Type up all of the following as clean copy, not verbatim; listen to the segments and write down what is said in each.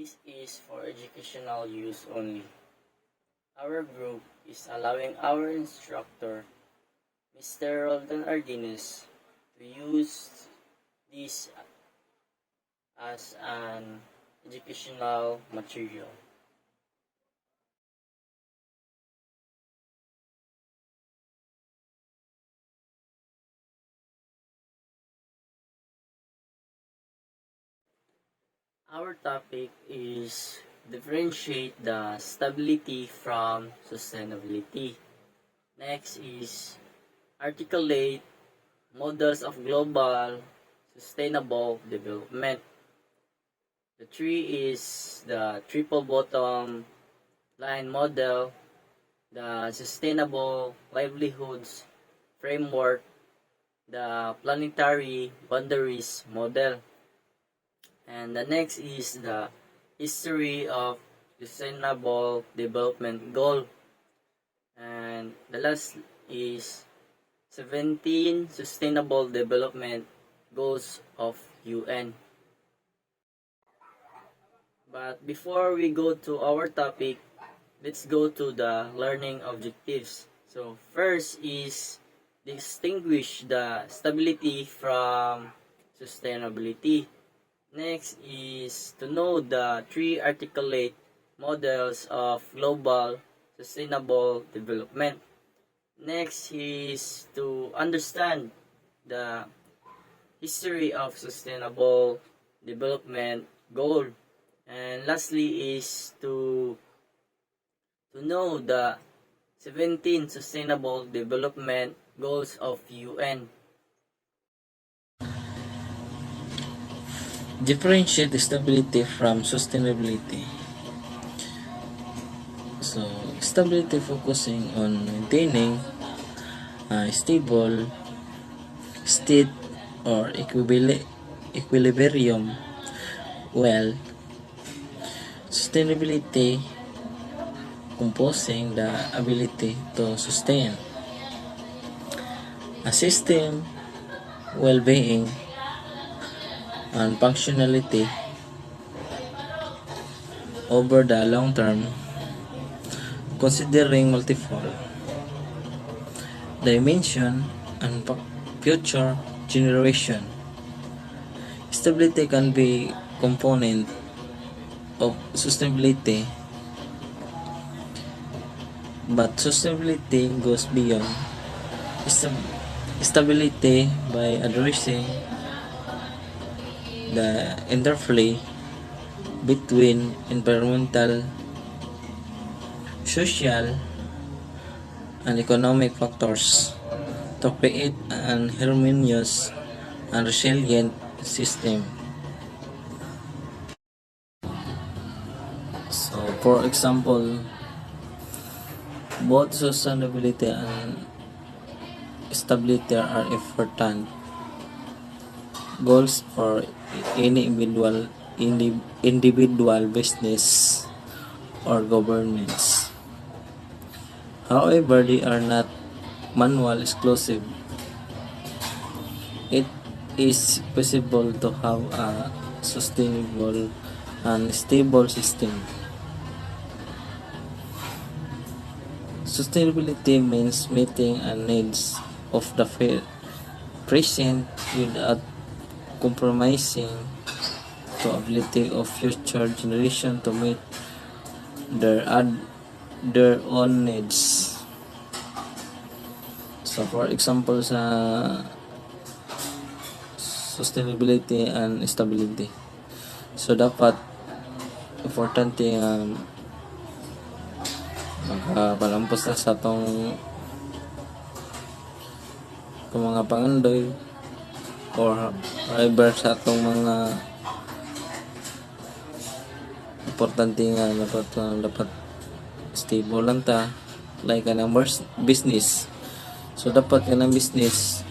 This is for educational use only. Our group is allowing our instructor, Mr. Roldan Ardines, to use this as an educational material. Our topic is differentiate the stability from sustainability. Next is articulate models of global sustainable development. The three is the triple bottom line model, the sustainable livelihoods framework, the planetary boundaries model. And the next is the history of sustainable development goal. And the last is 17 sustainable development goals of UN. But before we go to our topic, let's go to the learning objectives. So first is distinguish the stability from sustainability. Next is to know the three articulate models of global sustainable development. Next is to understand the history of sustainable development goal. And lastly is to know the 17 sustainable development goals of UN. Differentiate stability from sustainability. So, stability focusing on maintaining a stable state or equilibrium, while sustainability composing the ability to sustain a system, well-being, and functionality over the long term, considering multiple dimension and future generation. Stability can be component of sustainability, but sustainability goes beyond stability by addressing the interplay between environmental, social, and economic factors to create an harmonious and resilient system. So, for example, both sustainability and stability are important goals for any individual business or governments. However, they are not manual exclusive. It is possible to have a sustainable and stable system. Sustainability means meeting the needs of the present without compromising the ability of future generation to meet their own needs. So for example sa sustainability and stability. So dapat importante makapalampos na sa atong mga pangandoy or fiber sa atong mga importante nga dapat stable lang ta like kanang business. So dapat kanang business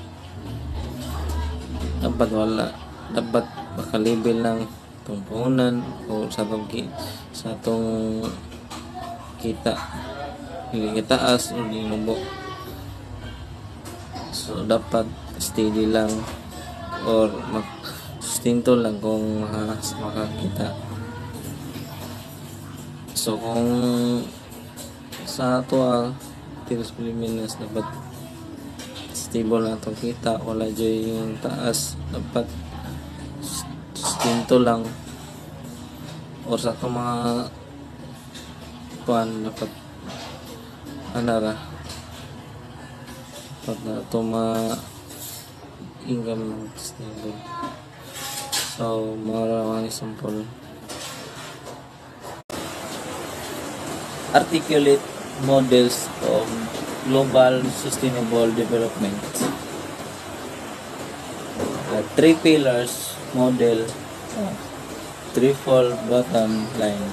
dapat makalibel ng tumpunan o sa atong kita hindi taas o hindi lubok. So dapat steady lang or sustento lang kung makakita. So kung sa ato Tiros Pilipinas dapat stable na itong kita, wala dyan yung taas, dapat sustento lang, or sa itong mga kuan dapat anara dapat na itong mga income stable. So mga example, articulate models of global sustainable development. The three pillars model, threefold bottom line.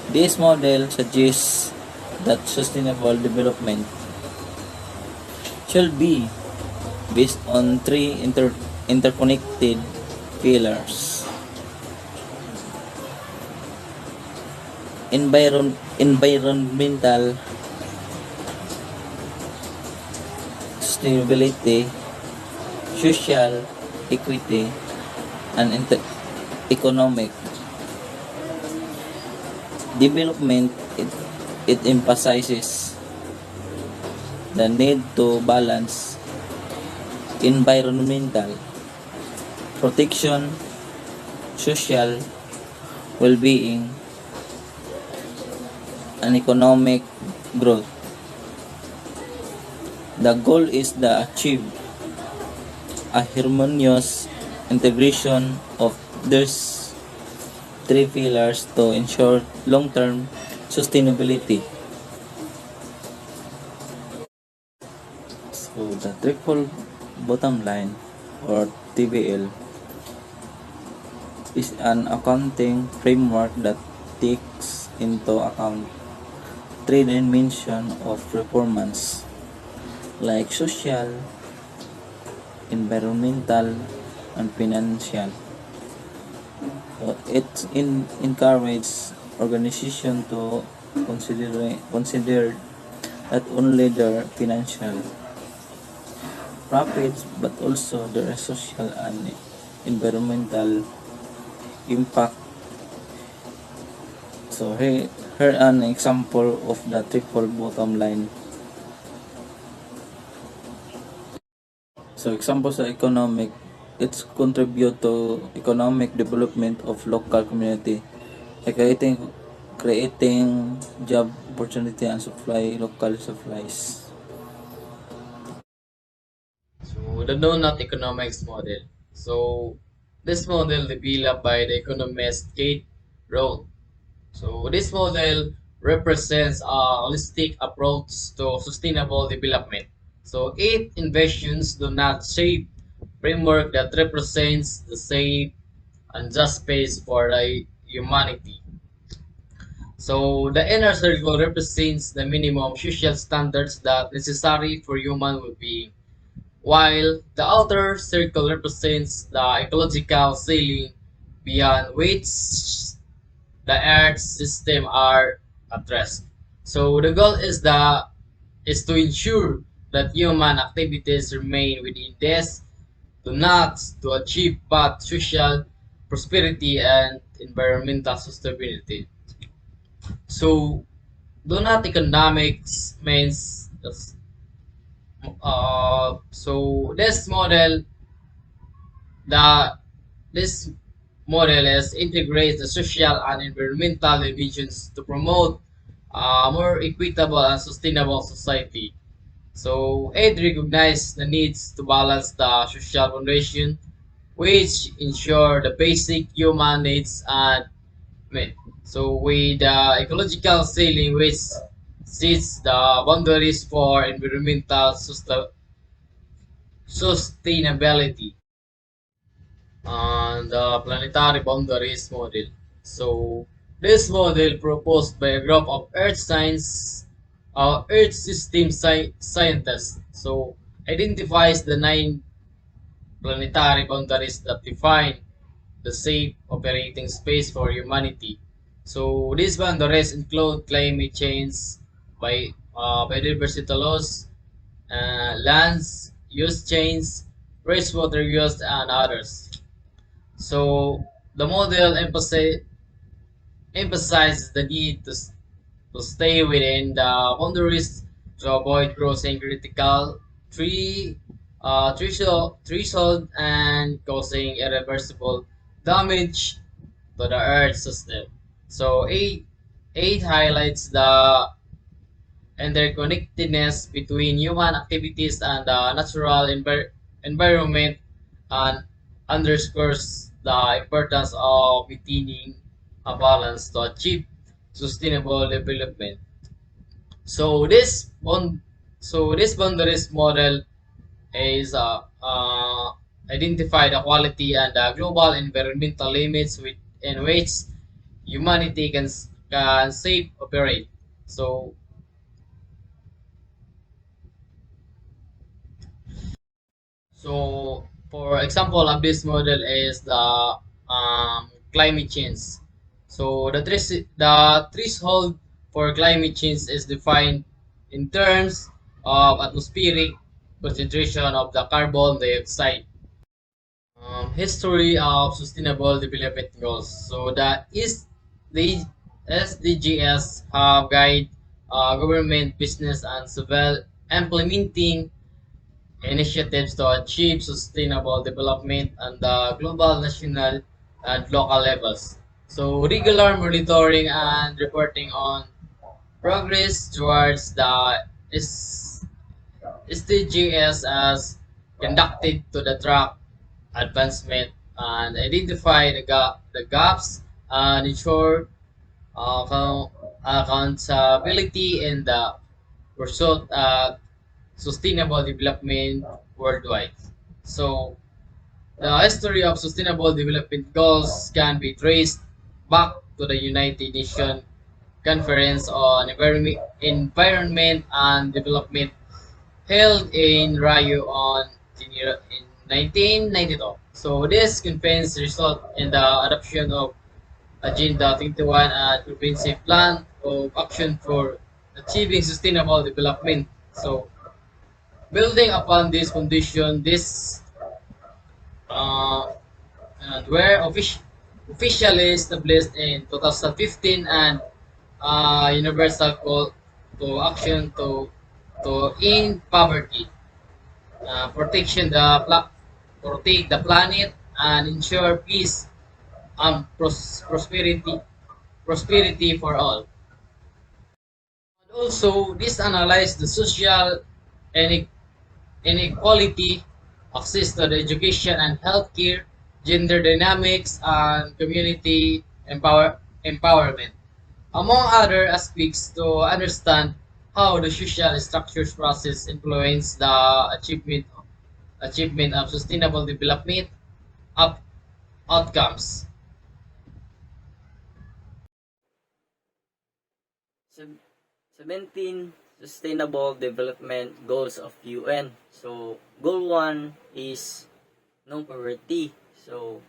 This model suggests that sustainable development should be based on three interconnected pillars: environmental sustainability, social equity, and economic development. It emphasizes the need to balance environmental protection, social well-being, and economic growth. The goal is to achieve a harmonious integration of these three pillars to ensure long-term sustainability. So the triple bottom line, or TBL, is an accounting framework that takes into account three dimensions of performance, like social, environmental, and financial. So it encourages organization to consider not only their financial profits but also their social and environmental impact. So here an example of the triple bottom line. So example sa economic, it's contribute to economic development of local community, like creating job opportunity and supply local supplies. So the donut economics model. So this model developed by the economist Kate Roth. So this model represents a holistic approach to sustainable development. So it envisions the not shape framework that represents the safe and just space for the humanity. So the inner circle represents the minimum social standards that necessary for human well-being, while the outer circle represents the ecological ceiling beyond which the Earth's system are at rest. So the goal is to ensure that human activities remain within this to not to achieve both social prosperity and environmental sustainability. So donut economics means so the this model is integrates the social and environmental dimensions to promote a more equitable and sustainable society. So it recognizes the needs to balance the social foundation, which ensure the basic human needs and met. So with the ecological ceiling, which sets the boundaries for environmental sustainability, and the planetary boundaries model. So this model proposed by a group of Earth system scientists. So identifies the 9 planetary boundaries that define the safe operating space for humanity. So these boundaries include climate change, biodiversity loss, lands use change, wastewater use, and others. So the model emphasizes the need to stay within the boundaries to avoid crossing critical tree, threshold and causing irreversible damage to the Earth system. So eight highlights the interconnectedness between human activities and the natural environment and underscores the importance of maintaining a balance to achieve sustainable development. So this boundaries model is identify the quality and the global environmental limits in which humanity can safe operate. So for example of this model is the climate change. So the threshold for climate change is defined in terms of atmospheric concentration of the carbon dioxide. History of Sustainable Development Goals. So the SDGs have guide government, business, and civil implementing initiatives to achieve sustainable development on the global, national, and local levels. So regular monitoring and reporting on progress towards the S- SDGs as conducted to the track advancement and identify the gaps and ensure accountability in the pursuit of sustainable development worldwide. So, the history of sustainable development goals can be traced back to the United Nations Conference on Environment and Development held in Rio in 1992. So this conference resulted in the adoption of Agenda 21 and comprehensive plan of action for achieving sustainable development. So building upon this foundation, this uh, and were officially established in 2015 and universal call to action to end poverty, protection protect the planet and ensure peace and prosperity for all. And also, this analyzes the social ine- inequality, access to the education and healthcare, gender dynamics, and community empowerment, among other aspects to understand how the social structures process influence the achievement of sustainable development up outcomes. Sub- 17 Sustainable Development Goals of UN. So, goal 1 is no poverty. So,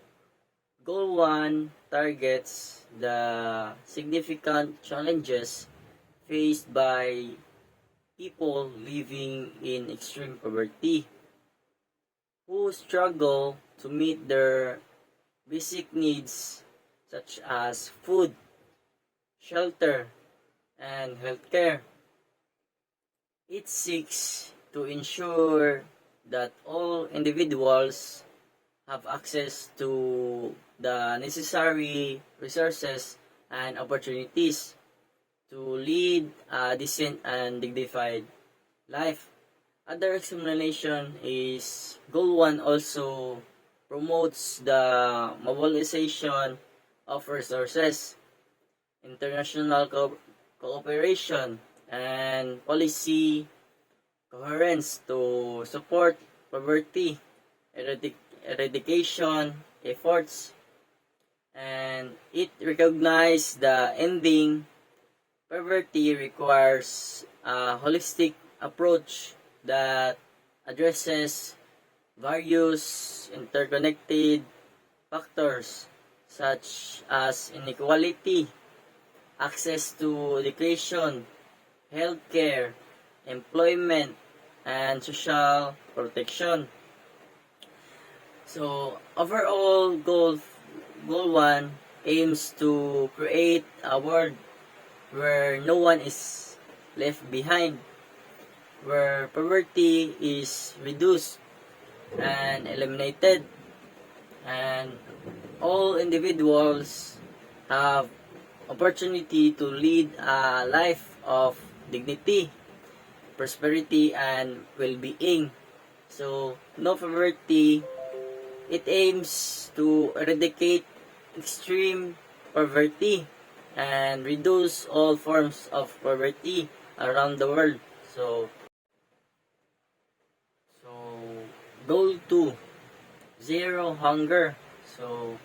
goal 1 targets the significant challenges faced by people living in extreme poverty who struggle to meet their basic needs such as food, shelter, and healthcare. It seeks to ensure that all individuals have access to the necessary resources and opportunities to lead a decent and dignified life. Other explanation is Goal 1 also promotes the mobilization of resources, international cooperation, and policy coherence to support poverty eradication efforts, and it recognizes the ending poverty requires a holistic approach that addresses various interconnected factors such as inequality, access to education, healthcare, employment, and social protection. So overall goal 1 aims to create a world where no one is left behind, where poverty is reduced and eliminated, and all individuals have opportunity to lead a life of dignity, prosperity, and well-being. So, no poverty, it aims to eradicate extreme poverty and reduce all forms of poverty around the world. So goal 2, zero hunger. So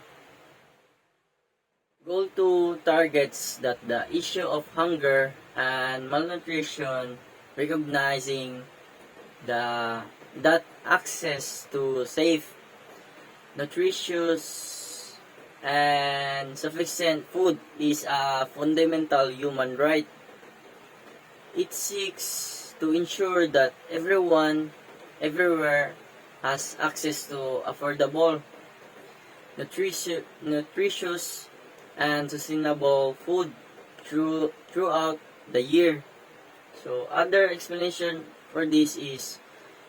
goal 2 targets that the issue of hunger and malnutrition, recognizing that access to safe, nutritious, and sufficient food is a fundamental human right. It seeks to ensure that everyone, everywhere, has access to affordable, nutritious, and sustainable food throughout the year. So, other explanation for this is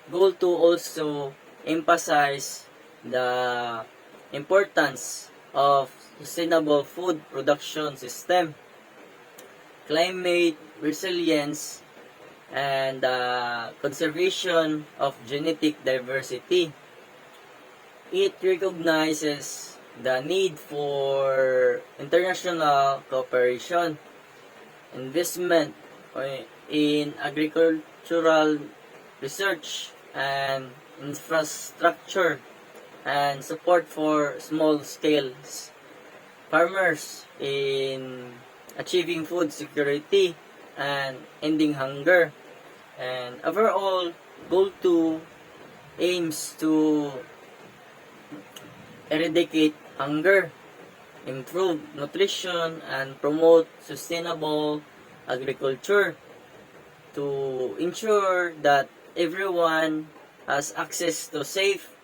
goal 2 also emphasize the importance of sustainable food production system, climate resilience, and conservation of genetic diversity. It recognizes the need for international cooperation, investment in agricultural research and infrastructure, and support for small-scale farmers in achieving food security and ending hunger. And overall, goal 2 aims to eradicate hunger, improve nutrition, and promote sustainable agriculture to ensure that everyone has access to safe,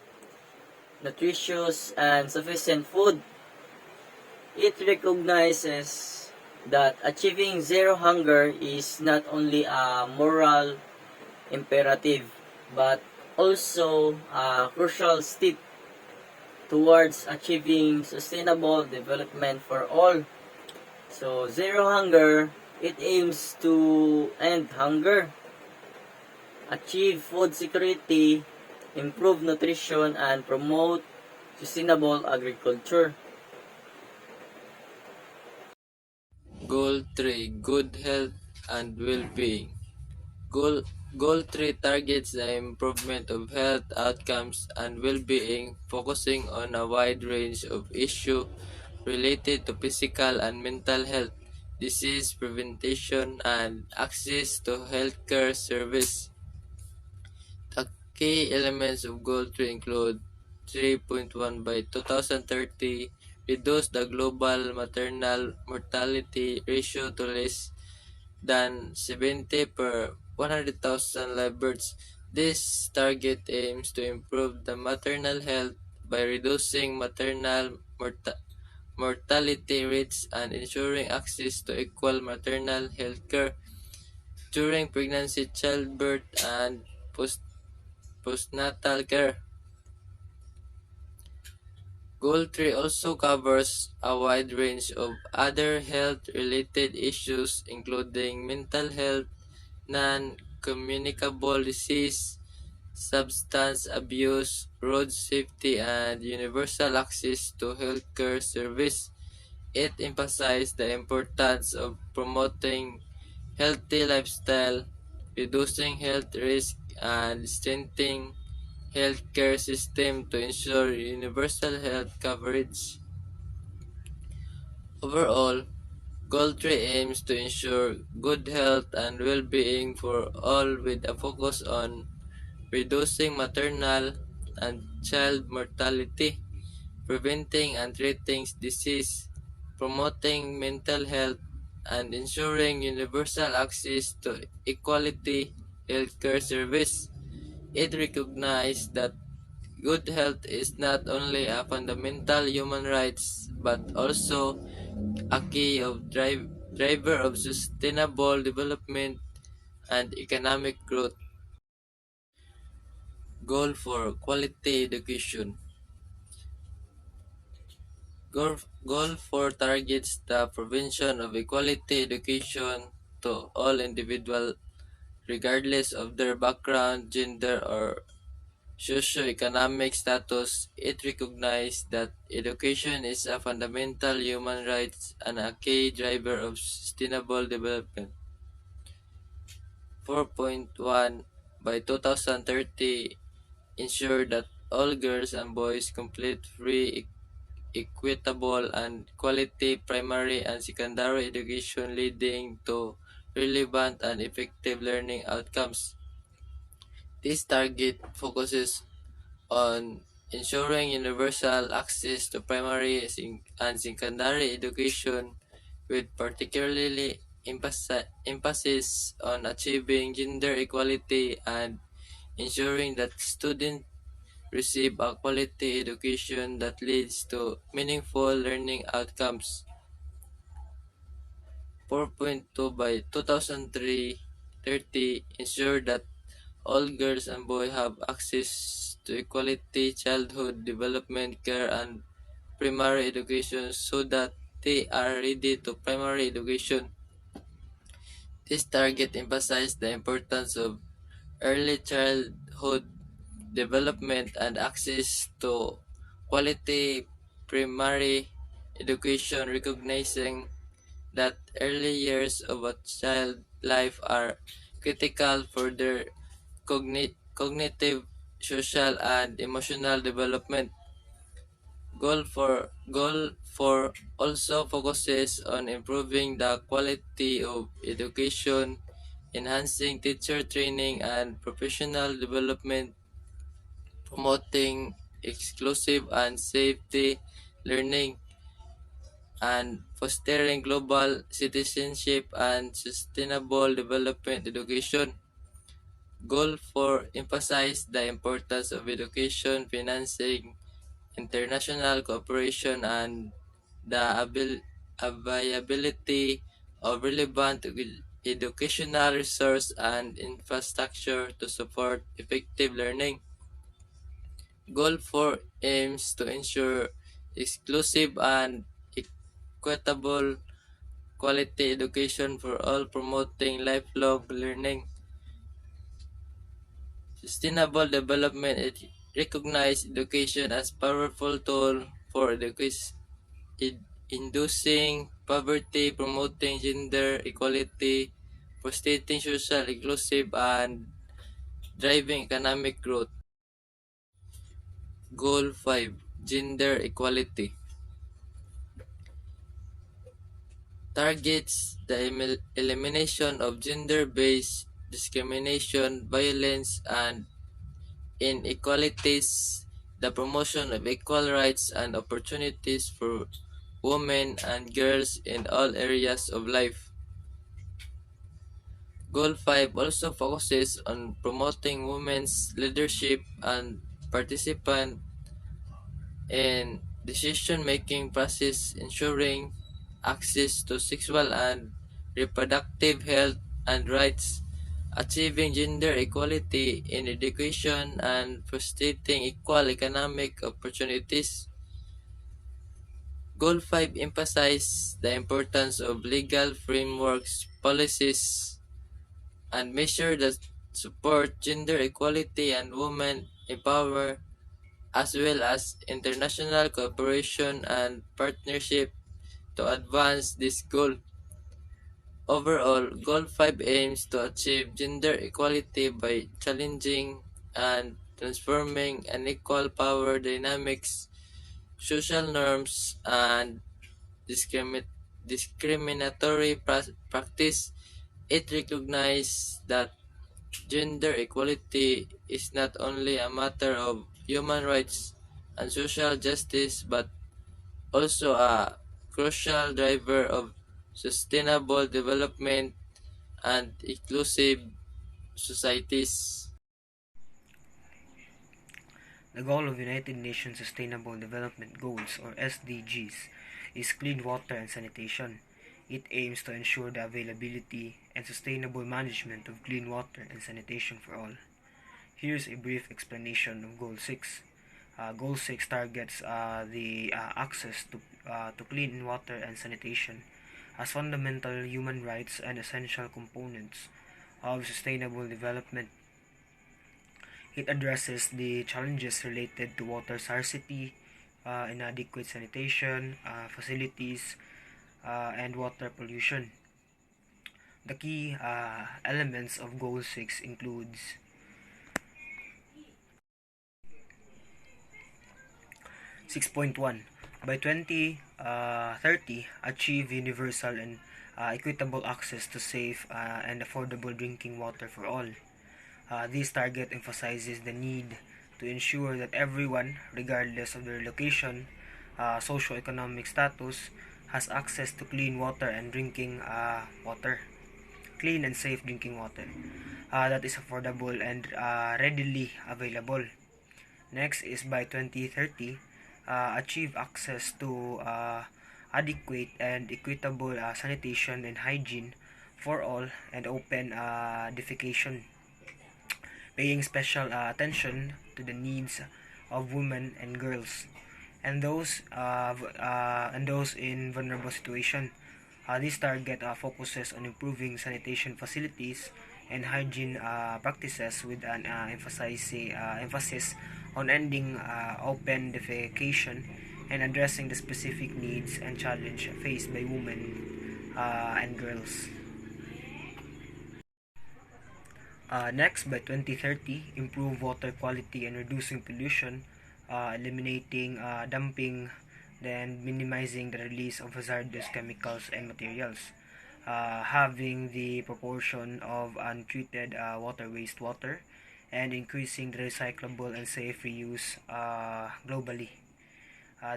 nutritious, and sufficient food. It recognizes that achieving zero hunger is not only a moral imperative but also a crucial step towards achieving sustainable development for all. So, zero hunger, it aims to end hunger, achieve food security, improve nutrition, and promote sustainable agriculture. Goal 3, good health and well-being. Goal, Goal 3 targets the improvement of health outcomes and well-being, focusing on a wide range of issues related to physical and mental health, disease prevention, and access to healthcare service. The key elements of Goal 3 include 3.1 by 2030, reduce the global maternal mortality ratio to less than 70 per 100,000 live births. This target aims to improve the maternal health by reducing maternal mortality rates and ensuring access to equal maternal health care during pregnancy, childbirth, and postnatal care. Goal 3 also covers a wide range of other health-related issues including mental health, non-communicable disease, substance abuse, road safety, and universal access to healthcare service. It emphasized the importance of promoting healthy lifestyle, reducing health risk, and strengthening healthcare system to ensure universal health coverage. Overall, Goal 3 aims to ensure good health and well-being for all with a focus on reducing maternal and child mortality, preventing and treating disease, promoting mental health, and ensuring universal access to equality healthcare service. It recognizes that good health is not only a fundamental human right but also a key of driver of sustainable development and economic growth. Goal for quality education. Goal 4 targets the provision of equality education to all individuals regardless of their background, gender, or socioeconomic status. It recognizes that education is a fundamental human right and a key driver of sustainable development. 4.1 By 2030, ensure that all girls and boys complete free, equitable, and quality primary and secondary education leading to relevant and effective learning outcomes. This target focuses on ensuring universal access to primary and secondary education with particularly emphasis on achieving gender equality and ensuring that students receive a quality education that leads to meaningful learning outcomes. 4.2 By 2030, ensure that all girls and boys have access to equality childhood development care and primary education so that they are ready to primary education. This target emphasizes the importance of early childhood development and access to quality primary education, recognizing that early years of a child's life are critical for their cognitive, social, and emotional development. Goal 4 also focuses on improving the quality of education, enhancing teacher training and professional development, promoting exclusive and safety learning, and fostering global citizenship and sustainable development education. Goal 4 emphasizes the importance of education financing, international cooperation, and the availability of relevant educational resources and infrastructure to support effective learning. Goal 4 aims to ensure exclusive and equitable quality education for all, promoting lifelong learning. Sustainable development recognizes education as powerful tool for inducing poverty, promoting gender equality, fostering social inclusive, and driving economic growth. Goal 5 Gender Equality targets the elimination of gender-based discrimination, violence, and inequalities, the promotion of equal rights and opportunities for women and girls in all areas of life. Goal 5 also focuses on promoting women's leadership and participation in decision-making process, ensuring access to sexual and reproductive health and rights, achieving gender equality in education, and fostering equal economic opportunities. Goal 5 emphasizes the importance of legal frameworks, policies, and measures that support gender equality and women empowerment, as well as international cooperation and partnership to advance this goal. Overall, Goal 5 aims to achieve gender equality by challenging and transforming unequal power dynamics, social norms, and discriminatory practice. It recognizes that gender equality is not only a matter of human rights and social justice but also a crucial driver of sustainable development and inclusive societies. The goal of United Nations Sustainable Development Goals, or SDGs, is clean water and sanitation. It aims to ensure the availability and sustainable management of clean water and sanitation for all. Here's a brief explanation of Goal 6. Goal 6 targets the access to clean water and sanitation as fundamental human rights and essential components of sustainable development. It addresses the challenges related to water scarcity, inadequate sanitation facilities, and water pollution. The key elements of Goal 6 includes 6.1. By 2030, achieve universal and equitable access to safe and affordable drinking water for all. This target emphasizes the need to ensure that everyone, regardless of their location, socioeconomic status, has access to clean water and drinking water. Clean and safe drinking water that is affordable and readily available. Next is by 2030, achieve access to adequate and equitable sanitation and hygiene for all and open defecation, paying special attention to the needs of women and girls and those in vulnerable situation. This target focuses on improving sanitation facilities and hygiene practices with an emphasis on ending open defecation and addressing the specific needs and challenge faced by women and girls. Next, by 2030, improve water quality and reducing pollution, eliminating dumping, then minimizing the release of hazardous chemicals and materials, having the proportion of untreated water wastewater, and increasing the recyclable and safe reuse globally.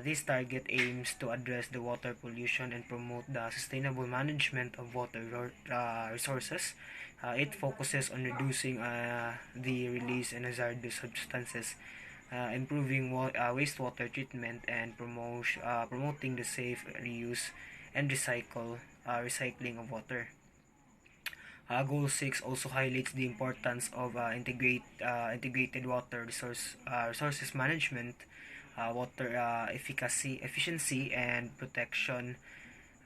This target aims to address the water pollution and promote the sustainable management of water resources. It focuses on reducing the release and hazardous substances, improving wastewater treatment, and promoting the safe reuse and recycling of water. Goal 6 also highlights the importance of integrated water resources management, water efficiency and protection,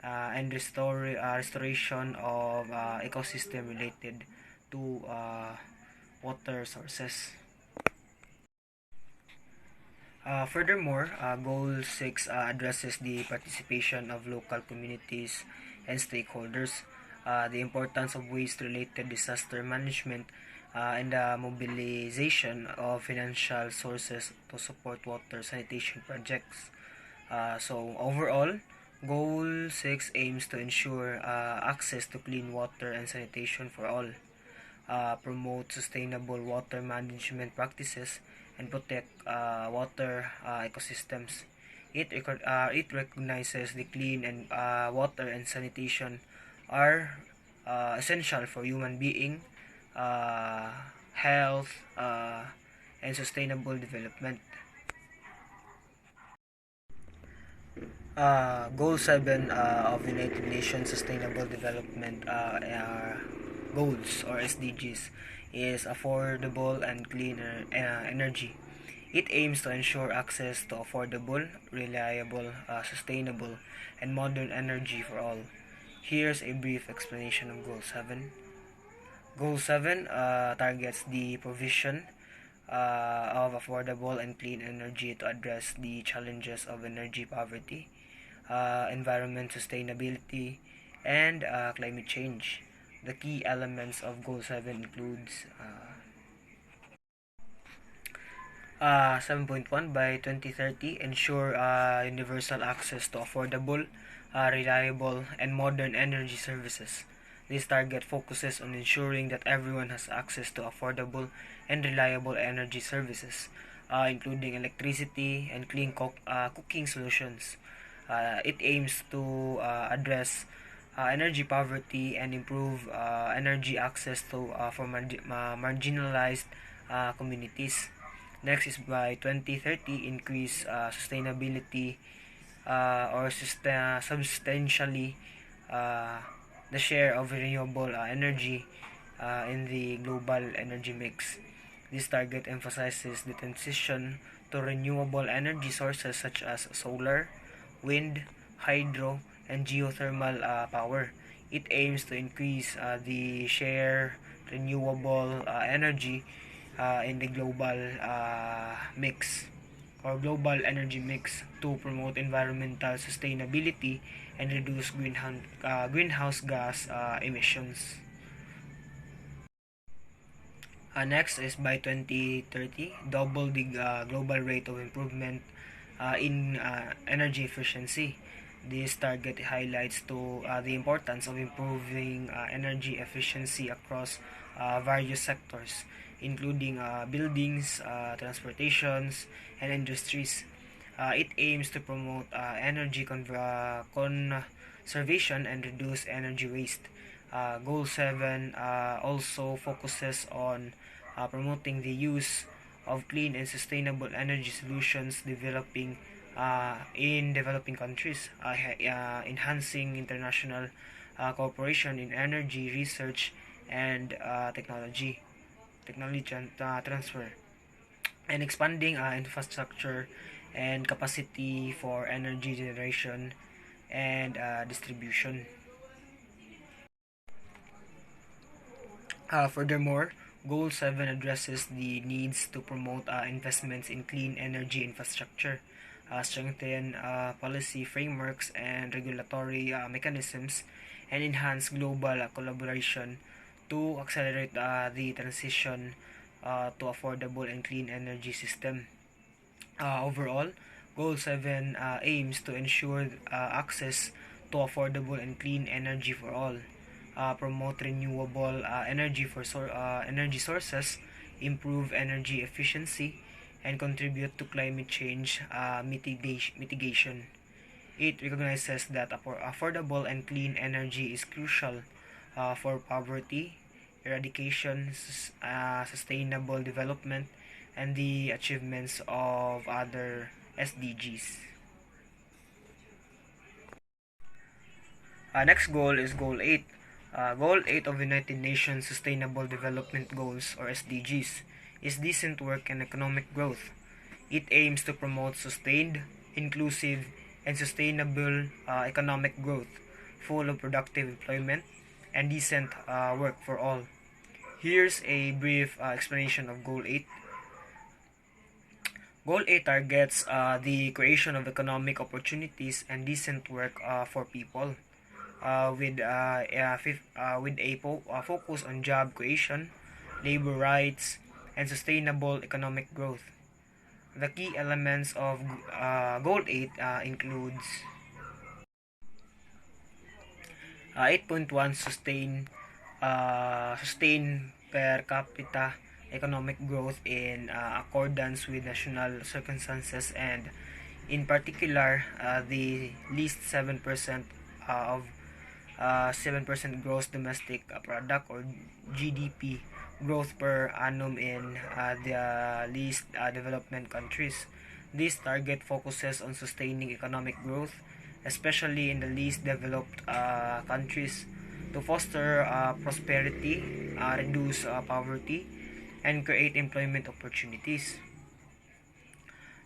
and restoration of ecosystem related to water sources. Furthermore, Goal 6 addresses the participation of local communities and stakeholders, the importance of waste-related disaster management, and the mobilization of financial sources to support water sanitation projects. So overall, Goal 6 aims to ensure access to clean water and sanitation for all, promote sustainable water management practices, and protect water ecosystems. It recognizes the clean and water and sanitation are essential for human being, health, and sustainable development. Goal 7 of the United Nations Sustainable Development Goals, or SDGs, is affordable and clean energy. It aims to ensure access to affordable, reliable, sustainable, and modern energy for all. Here's a brief explanation of Goal 7. Goal 7 targets the provision of affordable and clean energy to address the challenges of energy poverty, environment sustainability, and climate change. The key elements of Goal 7 includes 7.1. By 2030, ensure universal access to affordable, reliable, and modern energy services. This target focuses on ensuring that everyone has access to affordable and reliable energy services, including electricity and clean cooking solutions. It aims to address energy poverty and improve energy access for marginalized communities. Next is by 2030, increase sustainability or substantially the share of renewable energy in the global energy mix. This target emphasizes the transition to renewable energy sources such as solar, wind, hydro, and geothermal power. It aims to increase the share renewable energy in the global mix or global energy mix to promote environmental sustainability and reduce greenhouse gas emissions. Next is by 2030, double the global rate of improvement in energy efficiency. This target highlights the importance of improving energy efficiency across various sectors, including buildings, transportations, and industries. It aims to promote energy conservation and reduce energy waste. Goal 7 also focuses on promoting the use of clean and sustainable energy solutions in developing countries, enhancing international cooperation in energy research and technology transfer, and expanding infrastructure and capacity for energy generation and distribution. Furthermore, Goal 7 addresses the needs to promote investments in clean energy infrastructure, strengthen policy frameworks and regulatory mechanisms, and enhance global collaboration to accelerate the transition to affordable and clean energy system. Overall, Goal 7 aims to ensure access to affordable and clean energy for all, promote renewable energy sources, improve energy efficiency, and contribute to climate change mitigation. It recognizes that affordable and clean energy is crucial for poverty eradication, sustainable development, and the achievements of other SDGs. Next goal is Goal 8. Goal 8 of United Nations Sustainable Development Goals, or SDGs, is decent work and economic growth. It aims to promote sustained, inclusive, and sustainable economic growth, full of productive employment, and decent work for all. Here's a brief explanation of Goal 8. Goal 8 targets the creation of economic opportunities and decent work for people, with a focus on job creation, labor rights, and sustainable economic growth. The key elements of Goal 8 includes 8.1 sustain per capita economic growth in accordance with national circumstances, and in particular the least 7% of 7% gross domestic product, or GDP, growth per annum in the least development countries. This target focuses on sustaining economic growth, especially in the least developed countries, to foster prosperity, reduce poverty, and create employment opportunities.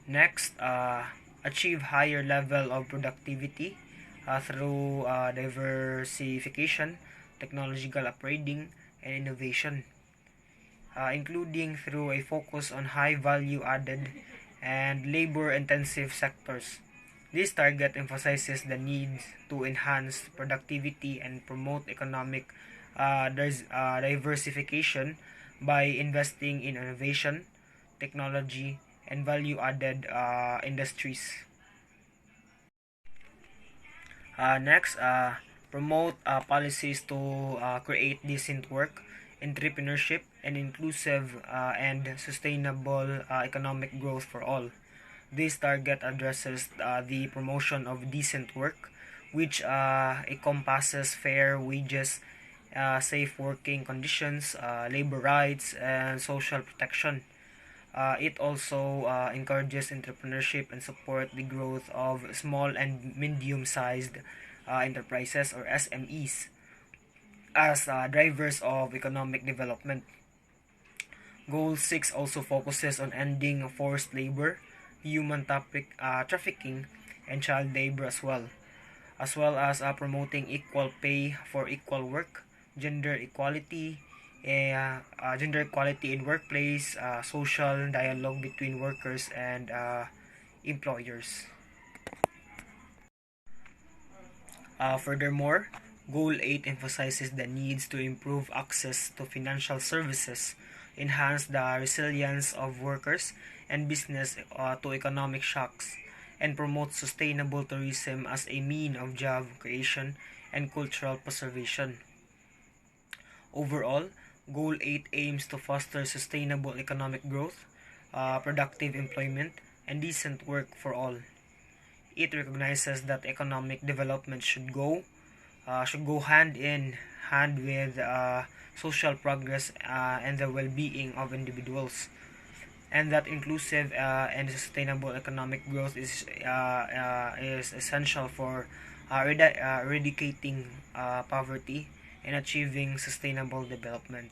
Next, achieve higher level of productivity through diversification, technological upgrading, and innovation, including through a focus on high value added and labor intensive sectors. This target emphasizes the need to enhance productivity and promote economic diversification by investing in innovation, technology, and value added industries. Next, promote policies to create decent work, entrepreneurship, and inclusive and sustainable economic growth for all. This target addresses the promotion of decent work, which encompasses fair wages, safe working conditions, labor rights, and social protection. It also encourages entrepreneurship and support the growth of small and medium-sized enterprises or SMEs as drivers of economic development. Goal 6 also focuses on ending forced labor, trafficking, and child labor as well as promoting equal pay for equal work, gender equality, gender equality in workplace, social dialogue between workers and employers. Furthermore, Goal 8 emphasizes the needs to improve access to financial services, enhance the resilience of workers and business to economic shocks, and promote sustainable tourism as a mean of job creation and cultural preservation. Overall, Goal 8 aims to foster sustainable economic growth, productive employment, and decent work for all. It recognizes that economic development should go hand in hand with social progress and the well-being of individuals, and that inclusive and sustainable economic growth is essential for eradicating poverty and achieving sustainable development.